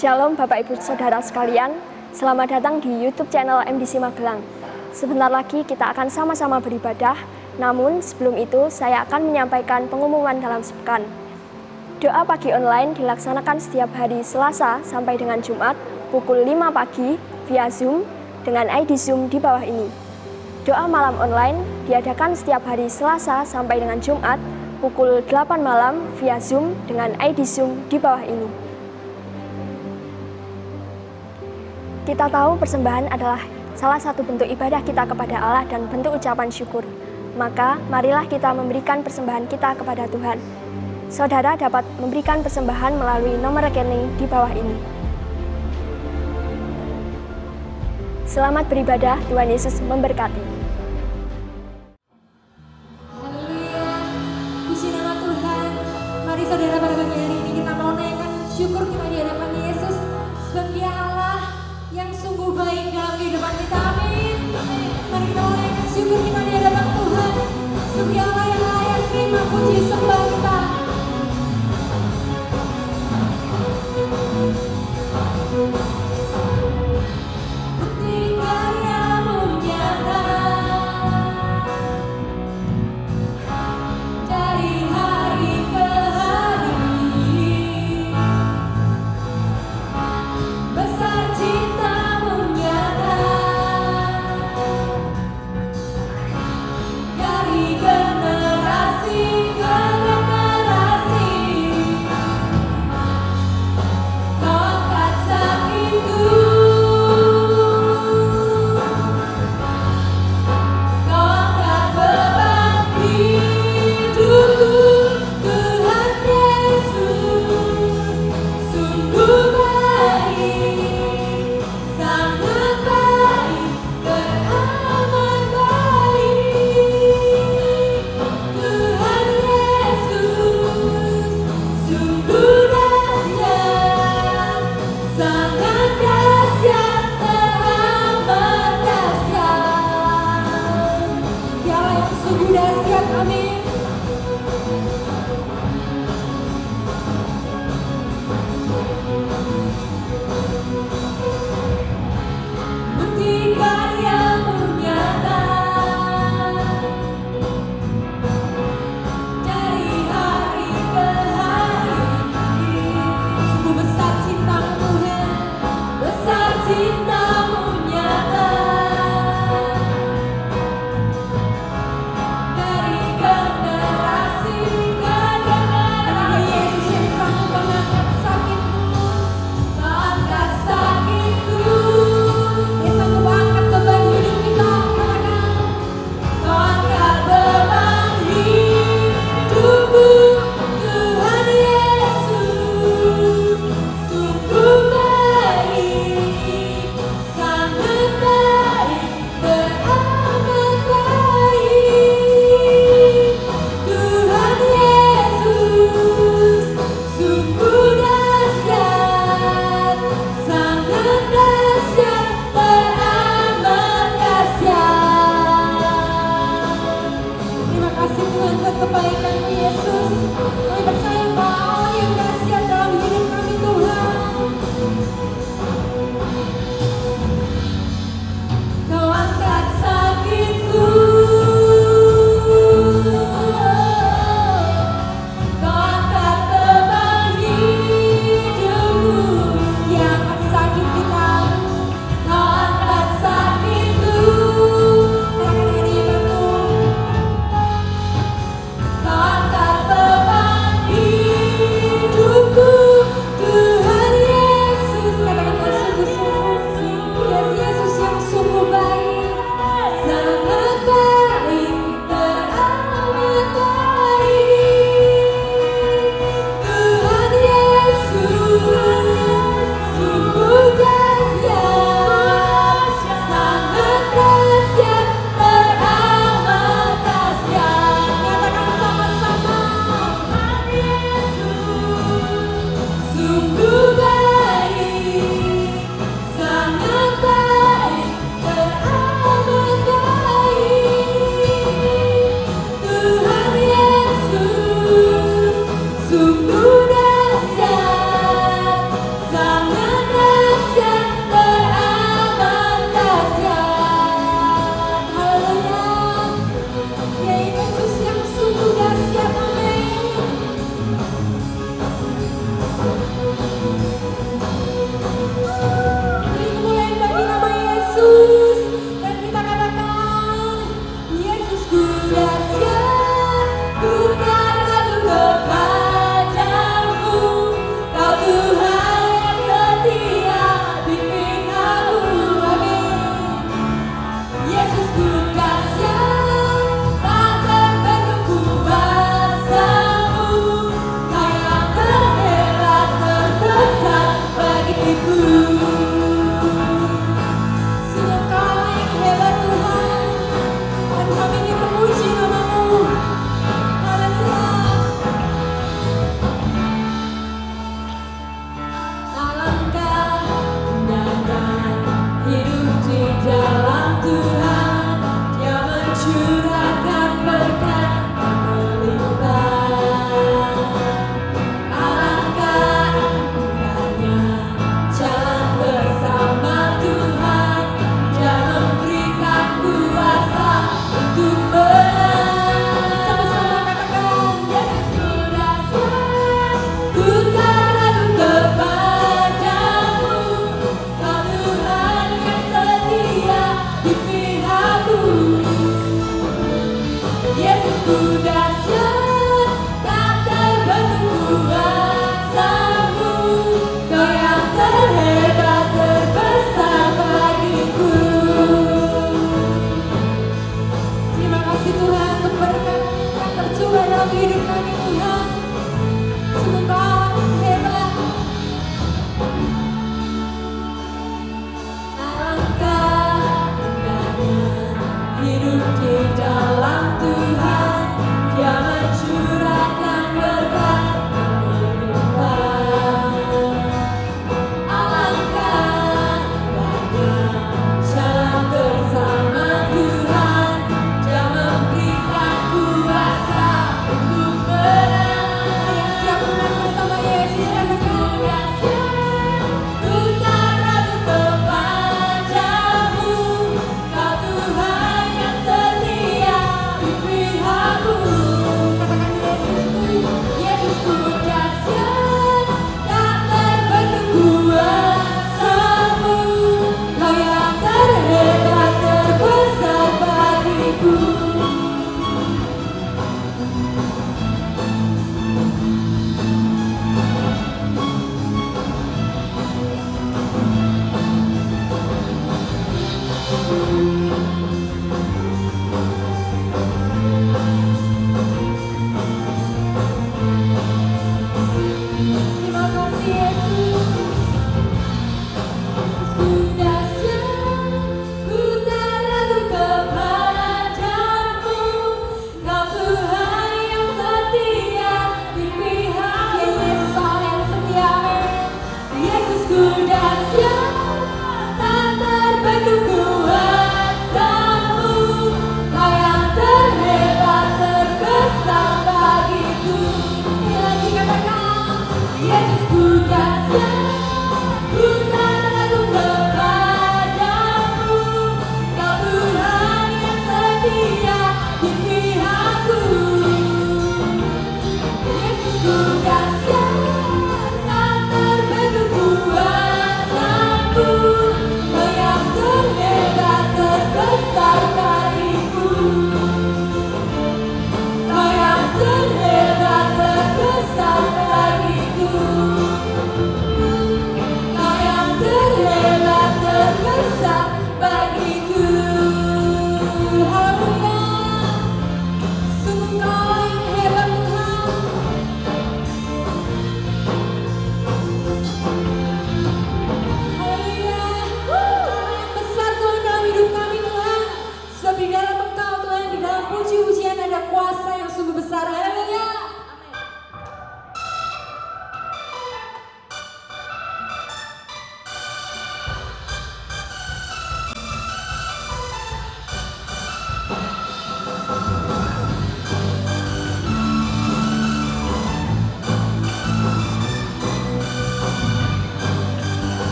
Shalom Bapak Ibu Saudara sekalian, selamat datang di YouTube channel MDC Magelang. Sebentar lagi kita akan sama-sama beribadah, namun sebelum itu saya akan menyampaikan pengumuman dalam sepekan. Doa pagi online dilaksanakan setiap hari Selasa sampai dengan Jumat pukul 5 pagi via Zoom dengan ID Zoom di bawah ini. Doa malam online diadakan setiap hari Selasa sampai dengan Jumat pukul 8 malam via Zoom dengan ID Zoom di bawah ini. Kita tahu persembahan adalah salah satu bentuk ibadah kita kepada Allah dan bentuk ucapan syukur. Maka marilah kita memberikan persembahan kita kepada Tuhan. Saudara dapat memberikan persembahan melalui nomor rekening di bawah ini. Selamat beribadah, Tuhan Yesus memberkati. Haleluya, puji nama Tuhan. Mari saudara pada pagi hari ini kita mau naikkan syukur kita di hadapan Yesus. Sebab Dia Allah yang sungguh baik dalam kehidupan kita, amin. Mari kita mau naikkan syukur kita di hadapan Tuhan. Sebab Dia Allah yang layak terima puji sembah kita. Dari generasi ke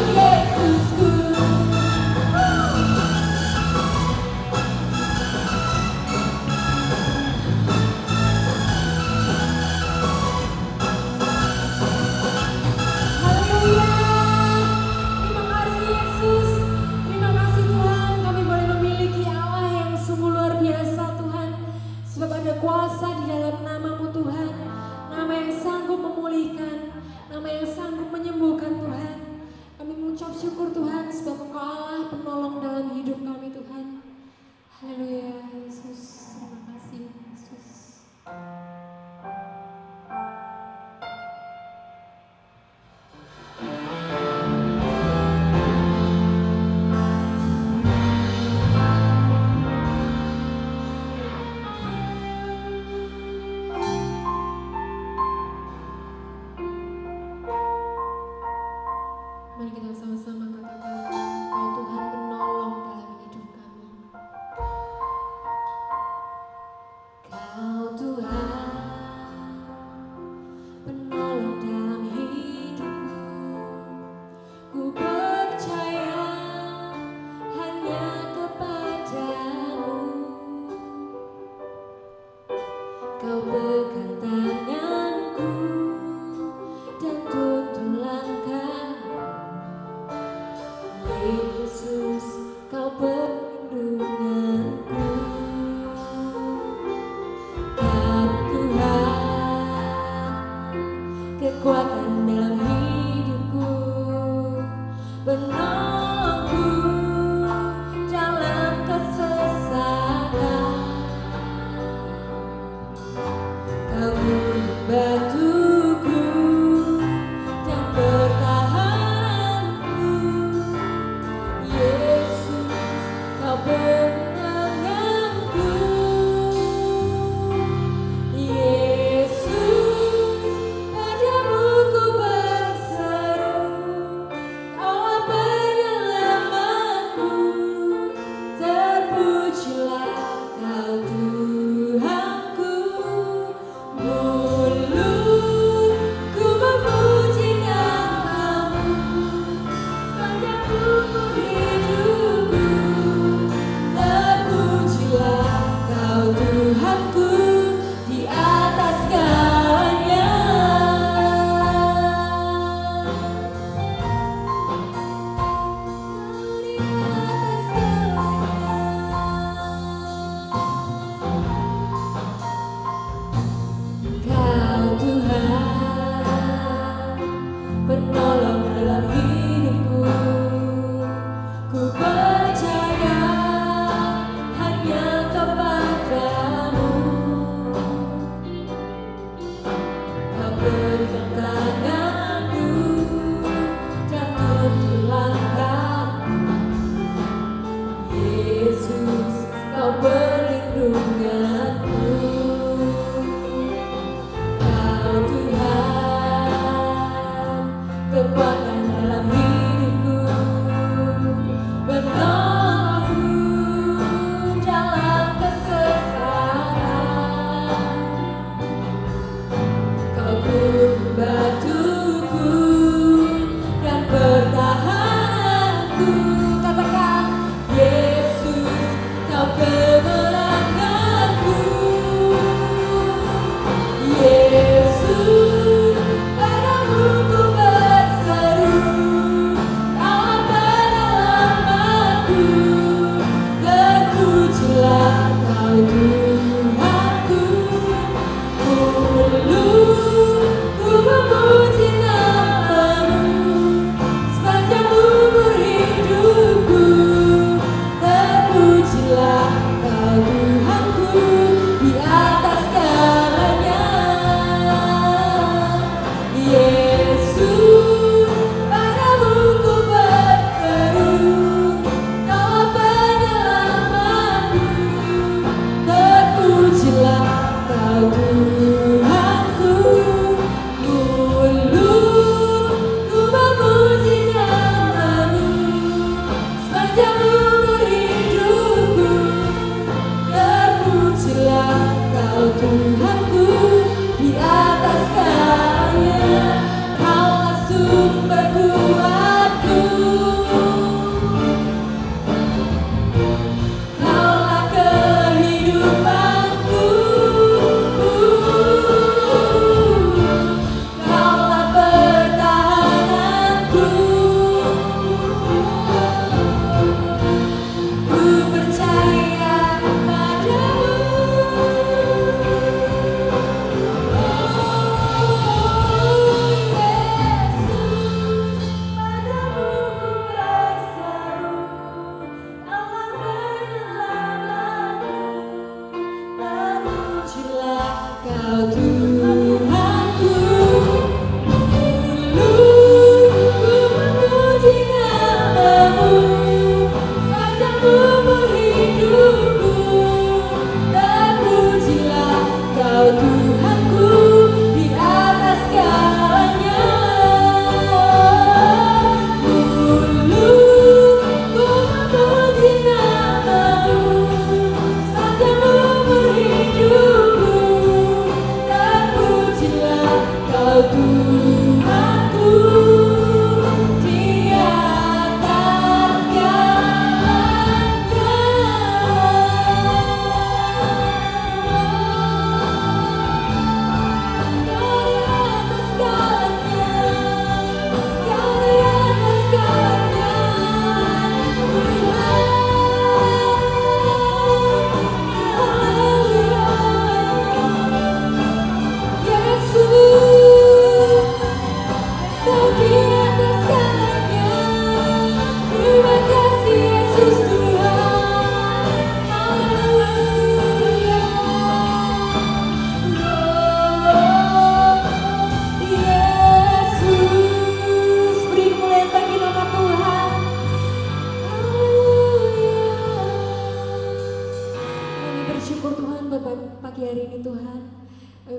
Yesusku. Haleluya. Terima kasih Yesus. Terima kasih Tuhan, kami boleh memiliki Allah yang sungguh luar biasa Tuhan. Sebab ada kuasa di dalam nama-Mu Tuhan. Nama yang sanggup memulihkan, nama yang sanggup menyembuhkan Tuhan. Kami mengucap syukur Tuhan sebab Engkau Allah penolong dalam hidup kami Tuhan. Haleluya Yesus. Terima kasih Yesus. Mari kita sama-sama katakan, Kau Tuhan penolong dalam hidup kami. Kau Tuhan penolong dalam hidupku. Ku percaya hanya kepadamu. Kau pegang tanganku dan tuntun langkahku. Yesus, Kau perlindunganku. Kau Tuhan, kekuatan dalam hidupku, penolongku dalam kesesakan. Kau batuku dan pertahananku. Yesus, Kau penenangku. Yesus, padamu ku berseru. Kaulah penyelamatku. Terpujilah Kau Tuhanku. Mulutku memuji nama-Mu sepanjang umur hidupku. Terpujilah Kau Tuhanku di atas segalanya. Di atas segalanya. Kau Tuhan penolong dalam hidupku. Ku percaya hanya kepadamu. Kau pegang tanganku dan tuntun langkahku. Yesus, Kau perlindunganku. Kau Tuhan, kekuatan dalam hidupku, penolongku dalam kesesakan. Kau batuku dan pertahananku.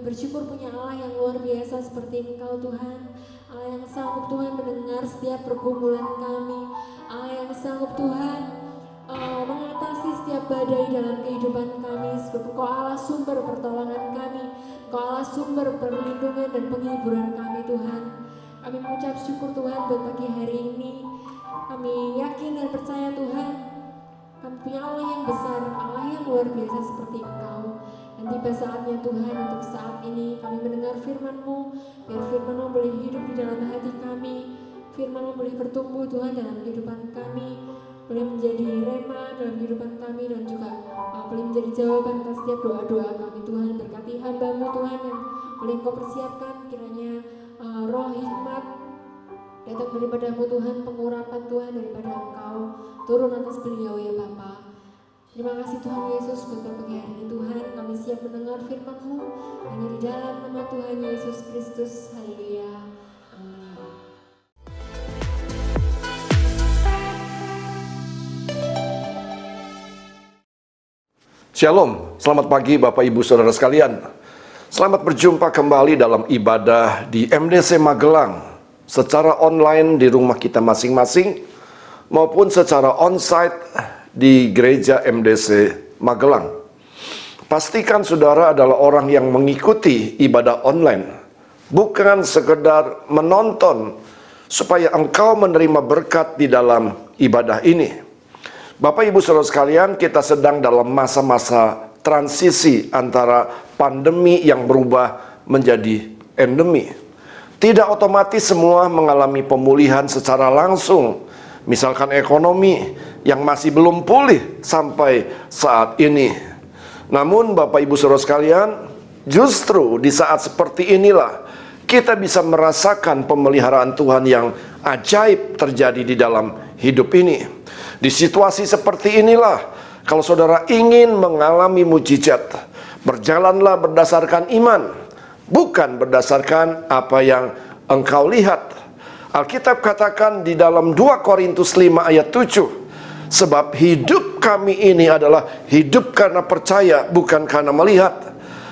bersyukur punya Allah yang luar biasa seperti Engkau Tuhan. Allah yang sanggup Tuhan mendengar setiap pergumulan kami. Allah yang sanggup Tuhan mengatasi setiap badai dalam kehidupan kami. Sebab Engkau Allah sumber pertolongan kami, Engkau Allah sumber perlindungan dan penghiburan kami Tuhan. Kami mengucap syukur Tuhan buat pagi hari ini. Kami yakin dan percaya Tuhan, kami punya Allah yang besar, Allah yang luar biasa seperti Engkau. Dan tiba saatnya Tuhan untuk saat ini kami mendengar firman-Mu, biar firman-Mu boleh hidup di dalam hati kami, firman-Mu boleh bertumbuh Tuhan dalam kehidupan kami, boleh menjadi rema dalam kehidupan kami, dan juga boleh menjadi jawaban atas setiap doa-doa kami Tuhan. Berkati hamba-Mu Tuhan yang boleh Engkau persiapkan, kiranya roh hikmat datang daripada-Mu Tuhan, pengurapan Tuhan daripada Engkau turun atas beliau ya Bapa. Terima kasih Tuhan Yesus buat pagi hari ini Tuhan, kami siap mendengar firman-Mu hanya di dalam nama Tuhan Yesus Kristus. Haleluya. Amin. Shalom, selamat pagi Bapak Ibu Saudara sekalian. Selamat berjumpa kembali dalam ibadah di MDC Magelang, secara online di rumah kita masing-masing maupun secara onsite di gereja MDC Magelang. Pastikan saudara adalah orang yang mengikuti ibadah online, bukan sekedar menonton, supaya engkau menerima berkat di dalam ibadah ini. Bapak Ibu Saudara sekalian, kita sedang dalam masa-masa transisi antara pandemi yang berubah menjadi endemi. Tidak otomatis semua mengalami pemulihan secara langsung. Misalkan ekonomi yang masih belum pulih sampai saat ini. Namun Bapak Ibu Saudara sekalian, justru di saat seperti inilah kita bisa merasakan pemeliharaan Tuhan yang ajaib terjadi di dalam hidup ini. Di situasi seperti inilah, kalau saudara ingin mengalami mujizat, berjalanlah berdasarkan iman, bukan berdasarkan apa yang engkau lihat. Alkitab katakan di dalam 2 Korintus 5 ayat 7, sebab hidup kami ini adalah hidup karena percaya, bukan karena melihat.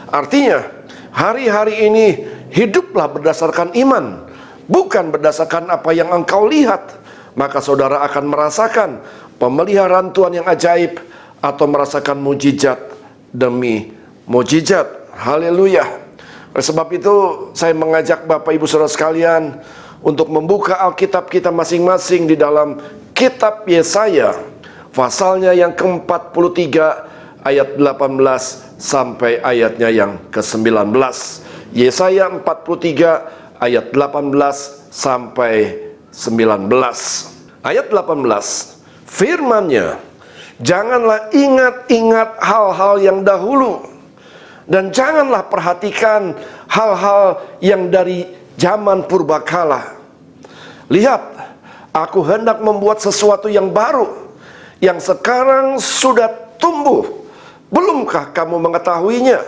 Artinya, hari-hari ini hiduplah berdasarkan iman, bukan berdasarkan apa yang engkau lihat. Maka saudara akan merasakan pemeliharaan Tuhan yang ajaib, atau merasakan mujizat demi mujizat. Haleluya. Oleh sebab itu saya mengajak Bapak Ibu Saudara sekalian untuk membuka Alkitab kita masing-masing di dalam kitab Yesaya, pasalnya yang ke-43 ayat 18 sampai ayatnya yang ke-19. Yesaya 43 ayat 18 sampai 19. Ayat 18, firman-Nya, janganlah ingat-ingat hal-hal yang dahulu, dan janganlah perhatikan hal-hal yang dari zaman purbakala. Lihat, aku hendak membuat sesuatu yang baru, yang sekarang sudah tumbuh. Belumkah kamu mengetahuinya?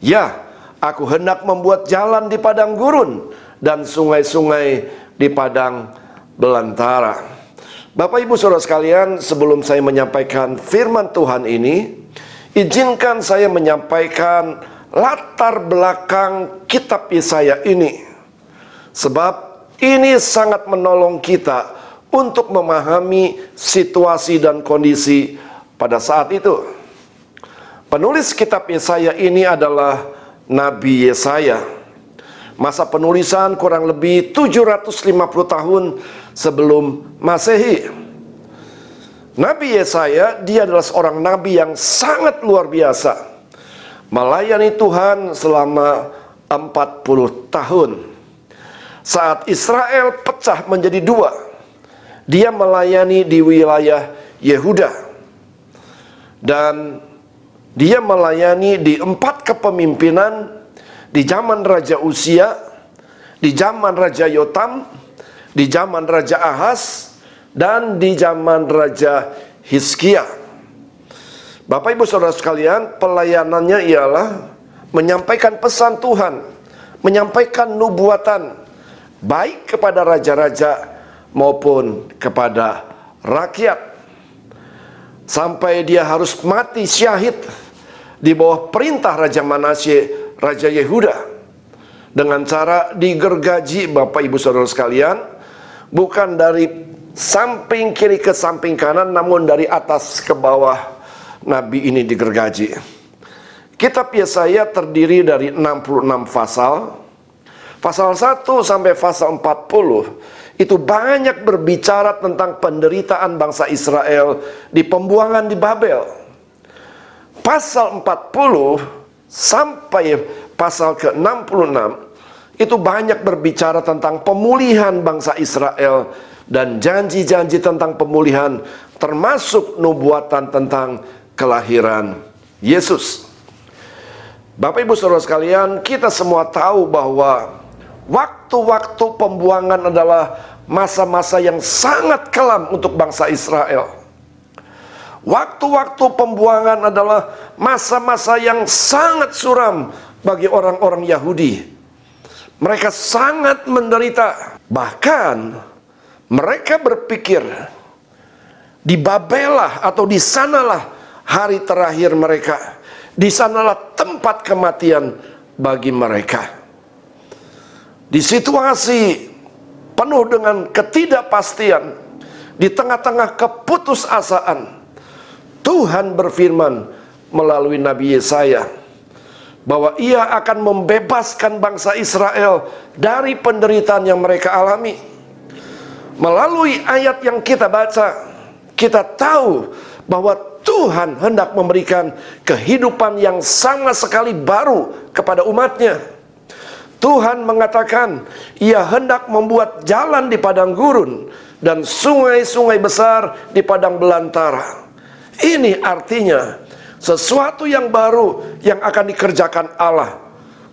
Ya, aku hendak membuat jalan di padang gurun, dan sungai-sungai di padang belantara. Bapak Ibu Saudara sekalian, sebelum saya menyampaikan firman Tuhan ini, izinkan saya menyampaikan latar belakang kitab Yesaya ini. Sebab ini sangat menolong kita untuk memahami situasi dan kondisi pada saat itu. Penulis kitab Yesaya ini adalah Nabi Yesaya. Masa penulisan kurang lebih 750 tahun sebelum Masehi. Nabi Yesaya, dia adalah seorang nabi yang sangat luar biasa, melayani Tuhan selama 40 tahun. Saat Israel pecah menjadi dua, dia melayani di wilayah Yehuda, dan dia melayani di 4 kepemimpinan, di zaman Raja Uzia, di zaman Raja Yotam, di zaman Raja Ahaz, dan di zaman Raja Hizkia. Bapak Ibu Saudara sekalian, pelayanannya ialah menyampaikan pesan Tuhan, menyampaikan nubuatan, baik kepada raja-raja maupun kepada rakyat. Sampai dia harus mati syahid di bawah perintah Raja Manasye, Raja Yehuda dengan cara digergaji, Bapak Ibu Saudara sekalian, bukan dari samping kiri ke samping kanan, namun dari atas ke bawah Nabi ini digergaji. Kitab Yesaya terdiri dari 66 pasal. Pasal 1 sampai pasal 40 itu banyak berbicara tentang penderitaan bangsa Israel di pembuangan di Babel. Pasal 40 sampai pasal ke-66 itu banyak berbicara tentang pemulihan bangsa Israel dan janji-janji tentang pemulihan, termasuk nubuatan tentang kelahiran Yesus. Bapak Ibu Saudara sekalian, kita semua tahu bahwa waktu-waktu pembuangan adalah masa-masa yang sangat kelam untuk bangsa Israel. Waktu-waktu pembuangan adalah masa-masa yang sangat suram bagi orang-orang Yahudi. Mereka sangat menderita. Bahkan mereka berpikir di Babelah atau di sanalah hari terakhir mereka. Di sanalah tempat kematian bagi mereka. Di situasi penuh dengan ketidakpastian, di tengah-tengah keputusasaan, Tuhan berfirman melalui Nabi Yesaya bahwa Ia akan membebaskan bangsa Israel dari penderitaan yang mereka alami. Melalui ayat yang kita baca, kita tahu bahwa Tuhan hendak memberikan kehidupan yang sama sekali baru kepada umatnya. Tuhan mengatakan Ia hendak membuat jalan di padang gurun dan sungai-sungai besar di padang belantara. Ini artinya sesuatu yang baru yang akan dikerjakan Allah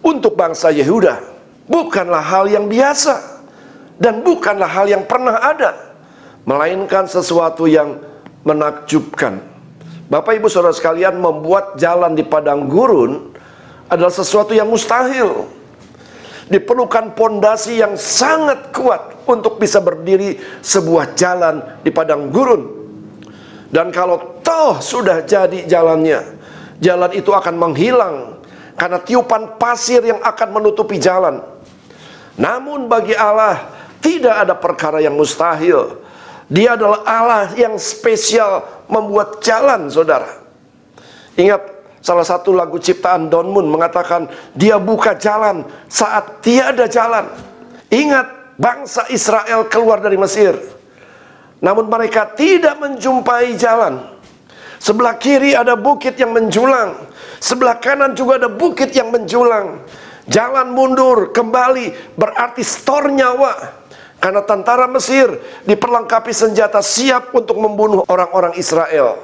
untuk bangsa Yehuda. Bukanlah hal yang biasa dan bukanlah hal yang pernah ada, melainkan sesuatu yang menakjubkan. Bapak Ibu Saudara sekalian, membuat jalan di padang gurun adalah sesuatu yang mustahil. Diperlukan pondasi yang sangat kuat untuk bisa berdiri sebuah jalan di padang gurun. Dan kalau toh sudah jadi jalannya, jalan itu akan menghilang karena tiupan pasir yang akan menutupi jalan. Namun bagi Allah tidak ada perkara yang mustahil. Dia adalah Allah yang spesial membuat jalan, saudara. Ingat, salah satu lagu ciptaan Don Moon mengatakan, Dia buka jalan saat tiada jalan. Ingat, bangsa Israel keluar dari Mesir, namun mereka tidak menjumpai jalan. Sebelah kiri ada bukit yang menjulang, sebelah kanan juga ada bukit yang menjulang. Jalan mundur kembali berarti stor nyawa. Karena tentara Mesir diperlengkapi senjata siap untuk membunuh orang-orang Israel.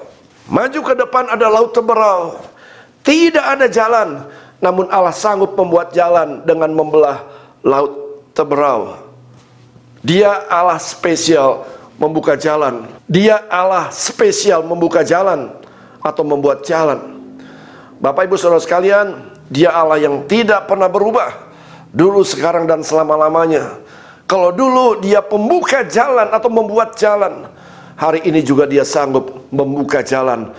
Maju ke depan ada laut Teberau. Tidak ada jalan, namun Allah sanggup membuat jalan dengan membelah laut Teberau. Dia Allah spesial membuka jalan. Dia Allah spesial membuka jalan atau membuat jalan. Bapak Ibu Saudara sekalian, Dia Allah yang tidak pernah berubah, dulu, sekarang, dan selama-lamanya. Kalau dulu Dia pembuka jalan atau membuat jalan, hari ini juga Dia sanggup membuka jalan.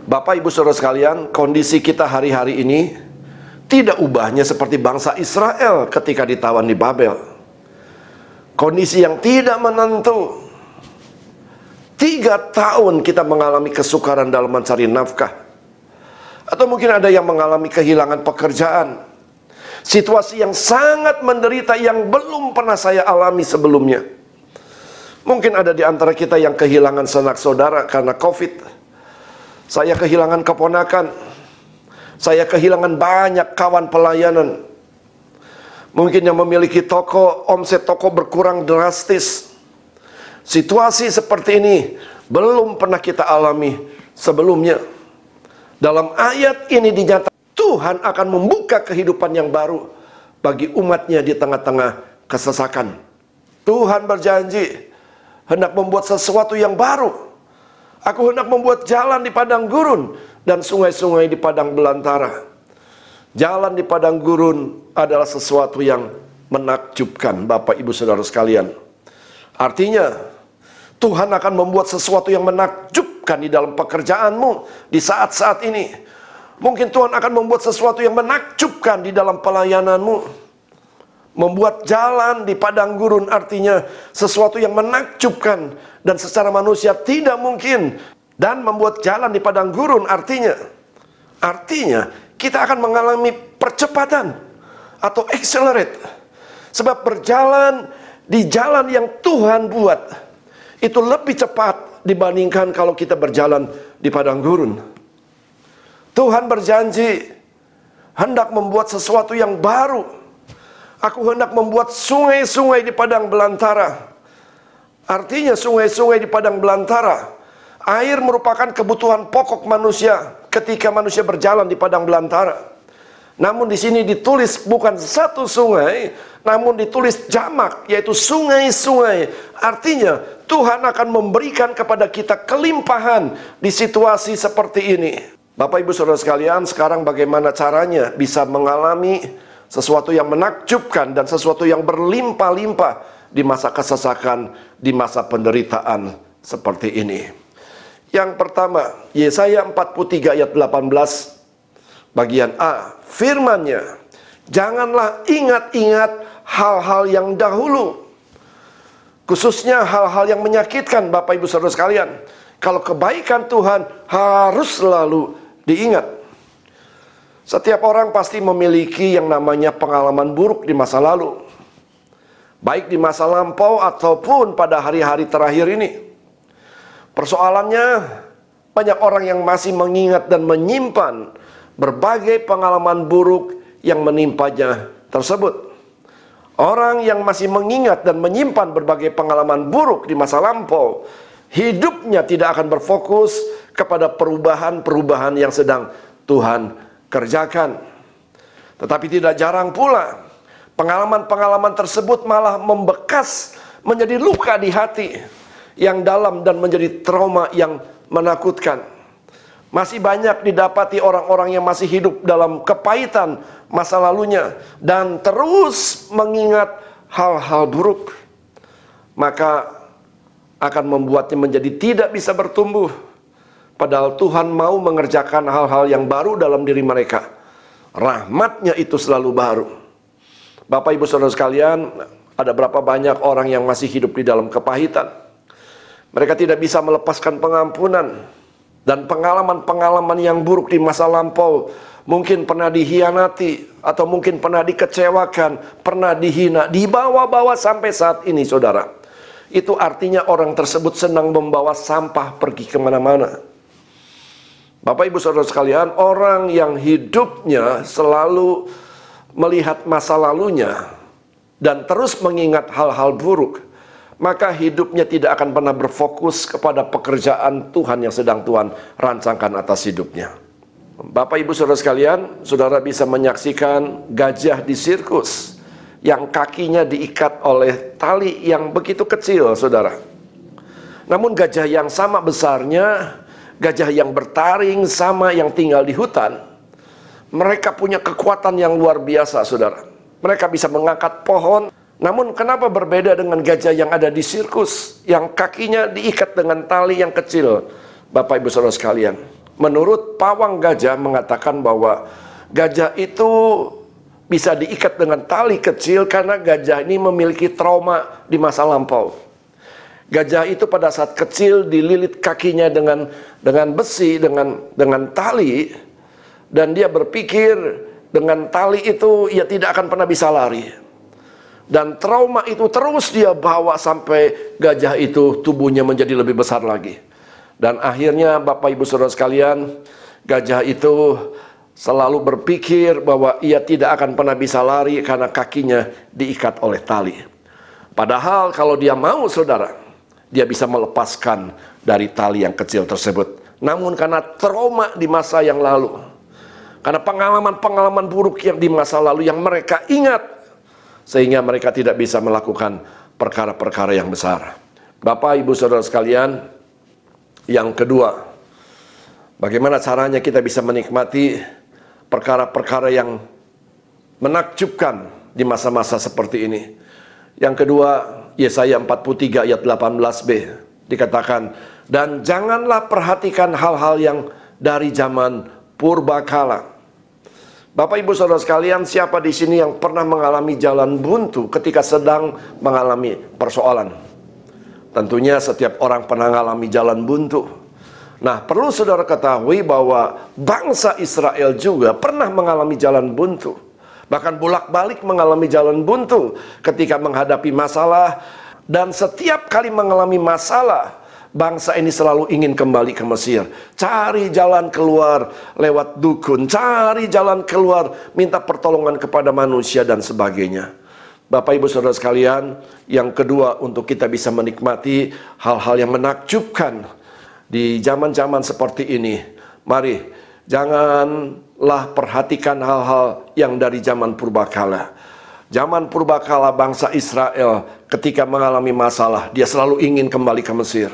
Bapak Ibu Saudara sekalian, kondisi kita hari-hari ini tidak ubahnya seperti bangsa Israel ketika ditawan di Babel. Kondisi yang tidak menentu. 3 tahun kita mengalami kesukaran dalam mencari nafkah. Atau mungkin ada yang mengalami kehilangan pekerjaan. Situasi yang sangat menderita yang belum pernah saya alami sebelumnya. Mungkin ada di antara kita yang kehilangan sanak saudara karena COVID. Saya kehilangan keponakan. Saya kehilangan banyak kawan pelayanan. Mungkin yang memiliki toko, omset toko berkurang drastis. Situasi seperti ini belum pernah kita alami sebelumnya. Dalam ayat ini dinyatakan Tuhan akan membuka kehidupan yang baru bagi umatnya di tengah-tengah kesesakan. Tuhan berjanji hendak membuat sesuatu yang baru. Aku hendak membuat jalan di padang gurun dan sungai-sungai di padang belantara. Jalan di padang gurun adalah sesuatu yang menakjubkan, Bapak Ibu Saudara sekalian. Artinya, Tuhan akan membuat sesuatu yang menakjubkan di dalam pekerjaanmu di saat-saat ini. Mungkin Tuhan akan membuat sesuatu yang menakjubkan di dalam pelayananmu. Membuat jalan di padang gurun artinya sesuatu yang menakjubkan dan secara manusia tidak mungkin. Dan membuat jalan di padang gurun artinya kita akan mengalami percepatan atau accelerate. Sebab berjalan di jalan yang Tuhan buat itu lebih cepat dibandingkan kalau kita berjalan di padang gurun. Tuhan berjanji hendak membuat sesuatu yang baru. Aku hendak membuat sungai-sungai di padang belantara. Artinya sungai-sungai di padang belantara. Air merupakan kebutuhan pokok manusia ketika manusia berjalan di padang belantara. Namun di sini ditulis bukan satu sungai, namun ditulis jamak, yaitu sungai-sungai. Artinya Tuhan akan memberikan kepada kita kelimpahan di situasi seperti ini. Bapak Ibu Saudara sekalian, sekarang bagaimana caranya bisa mengalami sesuatu yang menakjubkan dan sesuatu yang berlimpah-limpah di masa kesesakan, di masa penderitaan seperti ini. Yang pertama, Yesaya 43 ayat 18 bagian A, firman-Nya, janganlah ingat-ingat hal-hal yang dahulu. Khususnya hal-hal yang menyakitkan, Bapak Ibu Saudara sekalian. Kalau kebaikan Tuhan harus selalu diingat. Setiap orang pasti memiliki yang namanya pengalaman buruk di masa lalu. Baik di masa lampau ataupun pada hari-hari terakhir ini. Persoalannya, banyak orang yang masih mengingat dan menyimpan berbagai pengalaman buruk yang menimpanya tersebut. Orang yang masih mengingat dan menyimpan berbagai pengalaman buruk di masa lampau, hidupnya tidak akan berfokus kepada perubahan-perubahan yang sedang Tuhan kerjakan. Tetapi tidak jarang pula pengalaman-pengalaman tersebut malah membekas menjadi luka di hati yang dalam dan menjadi trauma yang menakutkan. Masih banyak didapati orang-orang yang masih hidup dalam kepahitan masa lalunya dan terus mengingat hal-hal buruk, maka akan membuatnya menjadi tidak bisa bertumbuh. Padahal Tuhan mau mengerjakan hal-hal yang baru dalam diri mereka. Rahmat-Nya itu selalu baru. Bapak Ibu Saudara sekalian, ada berapa banyak orang yang masih hidup di dalam kepahitan. Mereka tidak bisa melepaskan pengampunan. Dan pengalaman-pengalaman yang buruk di masa lampau, mungkin pernah dikhianati, atau mungkin pernah dikecewakan, pernah dihina, dibawa-bawa sampai saat ini, saudara. Itu artinya orang tersebut senang membawa sampah pergi kemana-mana. Bapak Ibu Saudara sekalian, orang yang hidupnya selalu melihat masa lalunya dan terus mengingat hal-hal buruk, maka hidupnya tidak akan pernah berfokus kepada pekerjaan Tuhan yang sedang Tuhan rancangkan atas hidupnya. Bapak Ibu Saudara sekalian, saudara bisa menyaksikan gajah di sirkus yang kakinya diikat oleh tali yang begitu kecil, saudara. Namun gajah yang sama besarnya, gajah yang bertaring sama yang tinggal di hutan, mereka punya kekuatan yang luar biasa, saudara. Mereka bisa mengangkat pohon. Namun kenapa berbeda dengan gajah yang ada di sirkus, yang kakinya diikat dengan tali yang kecil? Bapak Ibu Saudara sekalian, menurut pawang gajah mengatakan bahwa gajah itu bisa diikat dengan tali kecil karena gajah ini memiliki trauma di masa lampau. Gajah itu pada saat kecil dililit kakinya dengan besi, dengan tali, dan dia berpikir dengan tali itu ia tidak akan pernah bisa lari. Dan trauma itu terus dia bawa sampai gajah itu tubuhnya menjadi lebih besar lagi. Dan akhirnya Bapak Ibu Saudara sekalian, gajah itu selalu berpikir bahwa ia tidak akan pernah bisa lari karena kakinya diikat oleh tali. Padahal kalau dia mau, saudara, dia bisa melepaskan dari tali yang kecil tersebut. Namun karena trauma di masa yang lalu, karena pengalaman-pengalaman buruk yang di masa lalu yang mereka ingat, sehingga mereka tidak bisa melakukan perkara-perkara yang besar. Bapak Ibu Saudara sekalian, yang kedua, bagaimana caranya kita bisa menikmati perkara-perkara yang menakjubkan di masa-masa seperti ini. Yang kedua, Yesaya 43 ayat 18b dikatakan, dan janganlah perhatikan hal-hal yang dari zaman purbakala. Bapak Ibu Saudara sekalian, siapa di sini yang pernah mengalami jalan buntu ketika sedang mengalami persoalan? Tentunya setiap orang pernah mengalami jalan buntu. Nah, perlu saudara ketahui bahwa bangsa Israel juga pernah mengalami jalan buntu. Bahkan bolak-balik mengalami jalan buntu ketika menghadapi masalah. Dan setiap kali mengalami masalah, bangsa ini selalu ingin kembali ke Mesir. Cari jalan keluar lewat dukun, cari jalan keluar, minta pertolongan kepada manusia dan sebagainya. Bapak Ibu Saudara sekalian, yang kedua untuk kita bisa menikmati hal-hal yang menakjubkan di zaman-zaman seperti ini, mari janganlah perhatikan hal-hal yang dari zaman purbakala. Zaman purbakala bangsa Israel ketika mengalami masalah, dia selalu ingin kembali ke Mesir.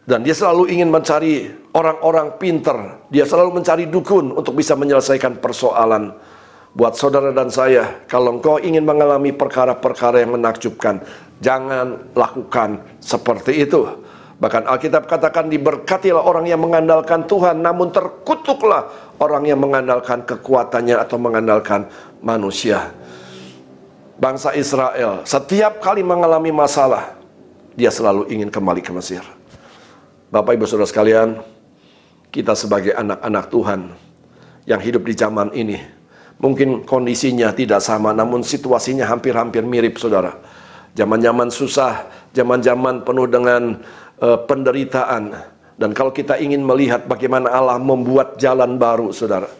Dan dia selalu ingin mencari orang-orang pinter. Dia selalu mencari dukun untuk bisa menyelesaikan persoalan. Buat saudara dan saya, kalau engkau ingin mengalami perkara-perkara yang menakjubkan, jangan lakukan seperti itu. Bahkan Alkitab katakan, diberkatilah orang yang mengandalkan Tuhan, namun terkutuklah orang yang mengandalkan kekuatannya atau mengandalkan manusia. Bangsa Israel setiap kali mengalami masalah, dia selalu ingin kembali ke Mesir. Bapak Ibu Saudara sekalian, kita sebagai anak-anak Tuhan yang hidup di zaman ini, mungkin kondisinya tidak sama, namun situasinya hampir-hampir mirip, saudara. Zaman-zaman susah, zaman-zaman penuh dengan penderitaan. Dan kalau kita ingin melihat bagaimana Allah membuat jalan baru, saudara.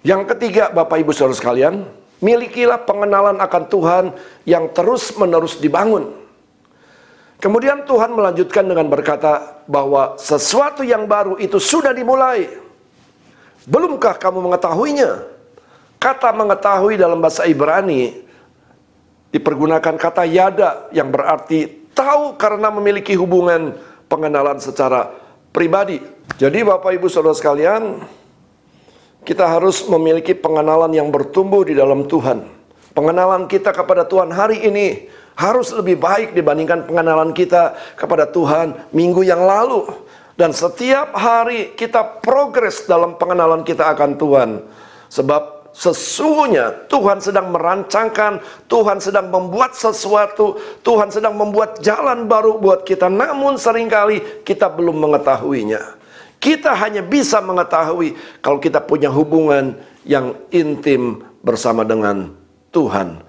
Yang ketiga, Bapak Ibu Saudara sekalian, milikilah pengenalan akan Tuhan yang terus-menerus dibangun. Kemudian Tuhan melanjutkan dengan berkata bahwa sesuatu yang baru itu sudah dimulai. Belumkah kamu mengetahuinya? Kata mengetahui dalam bahasa Ibrani dipergunakan kata yada, yang berarti tahu karena memiliki hubungan pengenalan secara pribadi. Jadi Bapak Ibu Saudara sekalian, kita harus memiliki pengenalan yang bertumbuh di dalam Tuhan. Pengenalan kita kepada Tuhan hari ini harus lebih baik dibandingkan pengenalan kita kepada Tuhan minggu yang lalu. Dan setiap hari kita progres dalam pengenalan kita akan Tuhan. Sebab sesungguhnya Tuhan sedang merancangkan, Tuhan sedang membuat sesuatu, Tuhan sedang membuat jalan baru buat kita. Namun seringkali kita belum mengetahuinya. Kita hanya bisa mengetahui kalau kita punya hubungan yang intim bersama dengan Tuhan.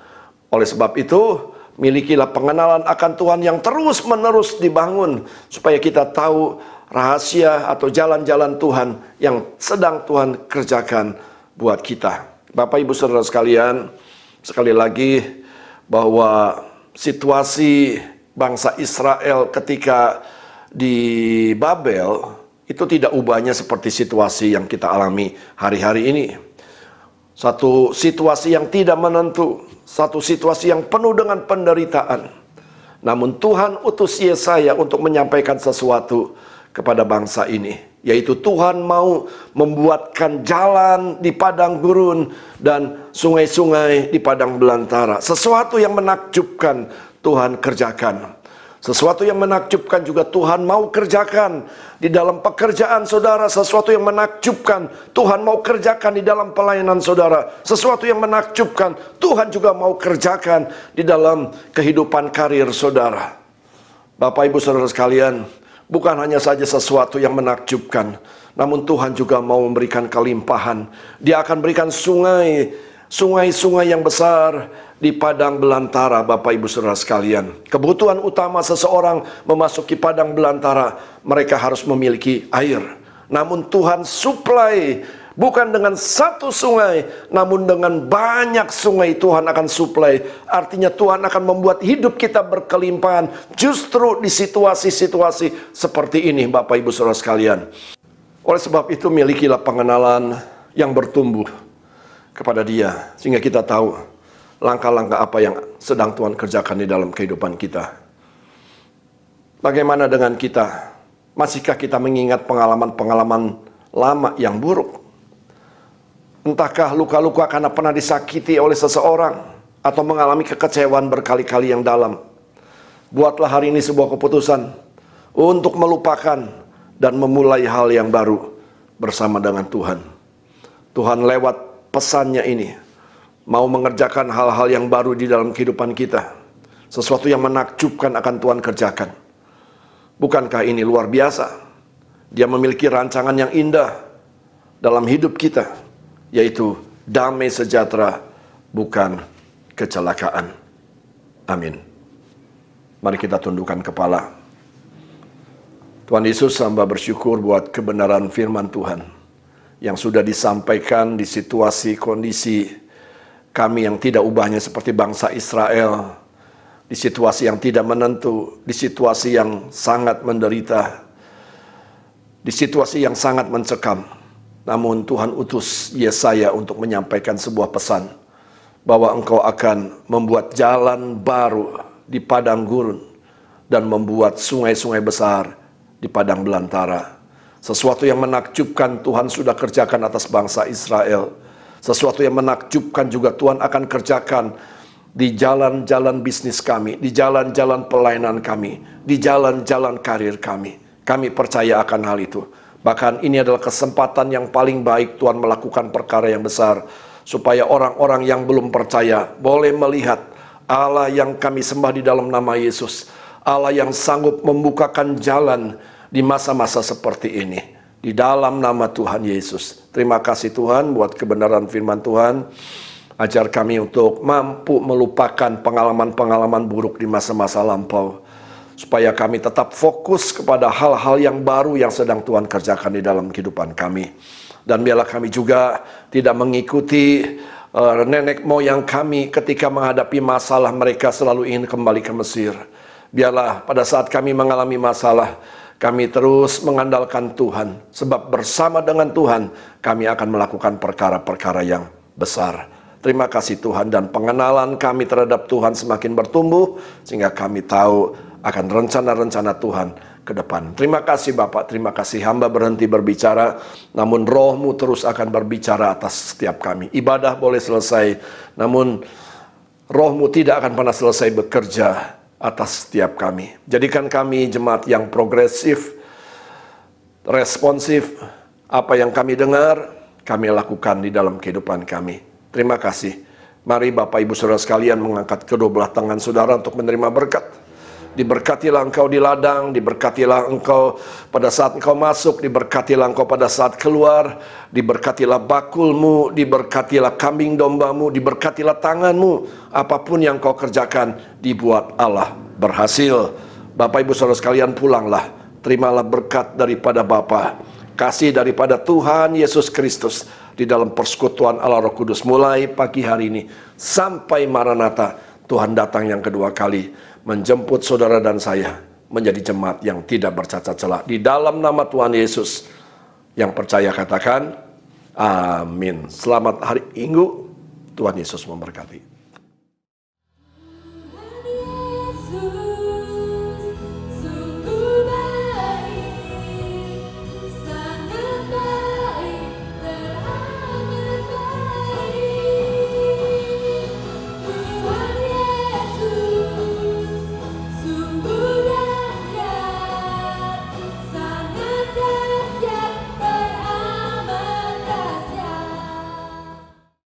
Oleh sebab itu, milikilah pengenalan akan Tuhan yang terus-menerus dibangun, supaya kita tahu rahasia atau jalan-jalan Tuhan yang sedang Tuhan kerjakan buat kita. Bapak Ibu Saudara sekalian, sekali lagi bahwa situasi bangsa Israel ketika di Babel itu tidak ubahnya seperti situasi yang kita alami hari-hari ini. Satu situasi yang tidak menentu, satu situasi yang penuh dengan penderitaan. Namun Tuhan utus Yesaya untuk menyampaikan sesuatu kepada bangsa ini, yaitu Tuhan mau membuatkan jalan di padang gurun dan sungai-sungai di padang belantara. Sesuatu yang menakjubkan Tuhan kerjakan. Sesuatu yang menakjubkan juga Tuhan mau kerjakan di dalam pekerjaan saudara. Sesuatu yang menakjubkan Tuhan mau kerjakan di dalam pelayanan saudara. Sesuatu yang menakjubkan Tuhan juga mau kerjakan di dalam kehidupan karir saudara. Bapak Ibu Saudara sekalian, bukan hanya saja sesuatu yang menakjubkan, namun Tuhan juga mau memberikan kelimpahan. Dia akan berikan sungai-sungai yang besar di padang belantara. Bapak Ibu Saudara sekalian, kebutuhan utama seseorang memasuki padang belantara, mereka harus memiliki air. Namun Tuhan suplai, bukan dengan satu sungai, namun dengan banyak sungai Tuhan akan suplai. Artinya Tuhan akan membuat hidup kita berkelimpahan justru di situasi-situasi seperti ini, Bapak Ibu Saudara sekalian. Oleh sebab itu, milikilah pengenalan yang bertumbuh kepada Dia, sehingga kita tahu langkah-langkah apa yang sedang Tuhan kerjakan di dalam kehidupan kita. Bagaimana dengan kita? Masihkah kita mengingat pengalaman-pengalaman lama yang buruk? Entahkah luka-luka karena pernah disakiti oleh seseorang, atau mengalami kekecewaan berkali-kali yang dalam? Buatlah hari ini sebuah keputusan untuk melupakan dan memulai hal yang baru. bersama dengan Tuhan. Tuhan lewat pesannya ini mau mengerjakan hal-hal yang baru di dalam kehidupan kita. Sesuatu yang menakjubkan akan Tuhan kerjakan. Bukankah ini luar biasa? Dia memiliki rancangan yang indah dalam hidup kita, yaitu damai sejahtera, bukan kecelakaan. Amin. Mari kita tundukkan kepala. Tuhan Yesus, hamba bersyukur buat kebenaran firman Tuhan yang sudah disampaikan di situasi kondisi kami yang tidak ubahnya seperti bangsa Israel, di situasi yang tidak menentu, di situasi yang sangat menderita, di situasi yang sangat mencekam. Namun Tuhan utus Yesaya untuk menyampaikan sebuah pesan bahwa Engkau akan membuat jalan baru di padang gurun dan membuat sungai-sungai besar di padang belantara. Sesuatu yang menakjubkan Tuhan sudah kerjakan atas bangsa Israel. Sesuatu yang menakjubkan juga Tuhan akan kerjakan di jalan-jalan bisnis kami, di jalan-jalan pelayanan kami, di jalan-jalan karir kami. Kami percaya akan hal itu. Bahkan ini adalah kesempatan yang paling baik Tuhan melakukan perkara yang besar, supaya orang-orang yang belum percaya boleh melihat Allah yang kami sembah di dalam nama Yesus. Allah yang sanggup membukakan jalan di masa-masa seperti ini. Di dalam nama Tuhan Yesus. Terima kasih Tuhan buat kebenaran firman Tuhan. Ajar kami untuk mampu melupakan pengalaman-pengalaman buruk di masa-masa lampau. Supaya kami tetap fokus kepada hal-hal yang baru yang sedang Tuhan kerjakan di dalam kehidupan kami. Dan biarlah kami juga tidak mengikuti nenek moyang kami ketika menghadapi masalah, mereka selalu ingin kembali ke Mesir. Biarlah pada saat kami mengalami masalah, kami terus mengandalkan Tuhan. Sebab bersama dengan Tuhan, kami akan melakukan perkara-perkara yang besar. Terima kasih Tuhan, dan pengenalan kami terhadap Tuhan semakin bertumbuh, sehingga kami tahu akan rencana-rencana Tuhan ke depan. Terima kasih Bapak, terima kasih. Hamba berhenti berbicara, namun Roh-Mu terus akan berbicara atas setiap kami. Ibadah boleh selesai, namun Roh-Mu tidak akan pernah selesai bekerja atas setiap kami. Jadikan kami jemaat yang progresif, responsif. Apa yang kami dengar, kami lakukan di dalam kehidupan kami. Terima kasih. Mari Bapak Ibu Saudara sekalian mengangkat kedua belah tangan saudara untuk menerima berkat. Diberkatilah engkau di ladang, diberkatilah engkau pada saat engkau masuk, diberkatilah engkau pada saat keluar, diberkatilah bakulmu, diberkatilah kambing dombamu, diberkatilah tanganmu. Apapun yang kau kerjakan, dibuat Allah berhasil. Bapak Ibu Saudara sekalian, pulanglah, terimalah berkat daripada Bapa, kasih daripada Tuhan Yesus Kristus di dalam persekutuan Allah Roh Kudus mulai pagi hari ini sampai Maranatha, Tuhan datang yang kedua kali menjemput saudara dan saya menjadi jemaat yang tidak bercacat celah. Di dalam nama Tuhan Yesus, yang percaya katakan amin. Selamat hari Minggu, Tuhan Yesus memberkati.